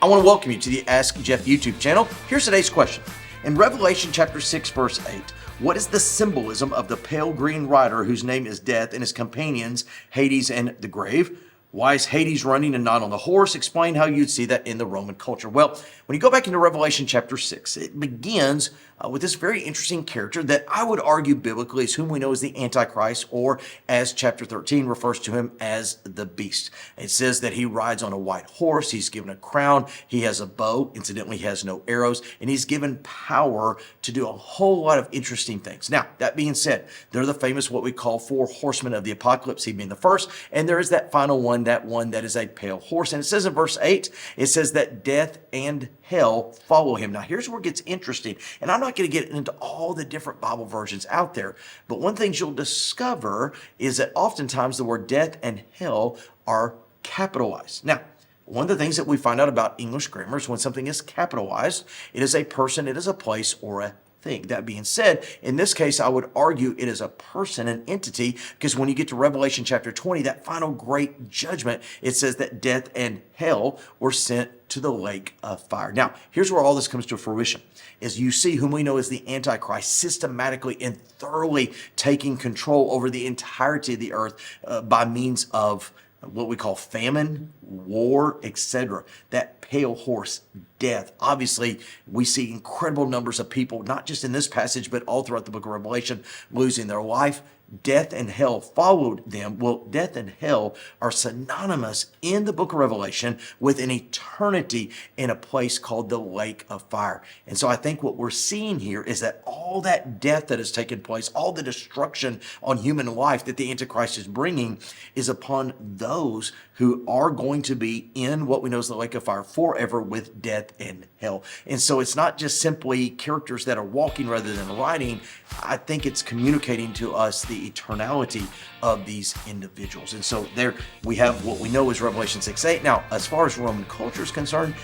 I want to welcome you to the Ask Jeff YouTube channel. Here's today's question. In Revelation chapter 6, verse 8, what is the symbolism of the pale green rider whose name is Death and his companions, Hades and the grave? Why is Hades running and not on the horse? Explain how you'd see that in the Roman culture. Well, when you go back into Revelation chapter 6, it begins with this very interesting character that I would argue biblically is whom we know as the Antichrist, or as chapter 13 refers to him as the beast. It says that he rides on a white horse, he's given a crown, he has a bow, incidentally he has no arrows, and he's given power to do a whole lot of interesting things. Now, that being said, they're the famous what we call four horsemen of the apocalypse, he being the first, and there is that final one, that one that is a pale horse. And it says in verse 8, it says that death and hell follow him. Now, here's where it gets interesting, and I'm not going to get into all the different Bible versions out there, but one thing you'll discover is that oftentimes the word death and hell are capitalized. Now, one of the things that we find out about English grammar is when something is capitalized, it is a person, it is a place, or a thing. That being said, in this case, I would argue it is a person, an entity, because when you get to Revelation chapter 20, that final great judgment, it says that death and hell were sent to the lake of fire. Now, here's where all this comes to fruition, is you see whom we know as the Antichrist systematically and thoroughly taking control over the entirety of the earth by means of what we call famine, war, etc. That pale horse, death. Obviously, we see incredible numbers of people, not just in this passage, but all throughout the book of Revelation, losing their life. Death and hell followed them. Well, death and hell are synonymous in the book of Revelation with an eternity in a place called the lake of fire. And so I think what we're seeing here is that all that death that has taken place, all the destruction on human life that the Antichrist is bringing is upon those who are going to be in what we know as the lake of fire forever with death and hell. And so it's not just simply characters that are walking rather than riding. I think it's communicating to us the eternality of these individuals. And so there we have what we know is Revelation 6:8. Now, as far as Roman culture is concerned,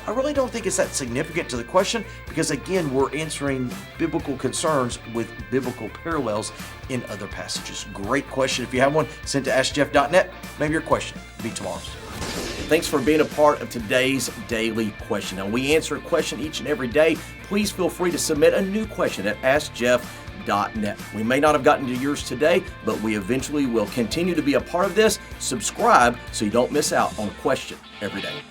I really don't think it's that significant to the question, because again, we're answering biblical concerns with biblical parallels in other passages. Great question. If you have one, send to askjeff.net. Maybe your question will be tomorrow's. Thanks for being a part of today's daily question. Now, we answer a question each and every day. Please feel free to submit a new question at askjeff.net. We may not have gotten to yours today, but we eventually will continue to be a part of this. Subscribe so you don't miss out on a question every day.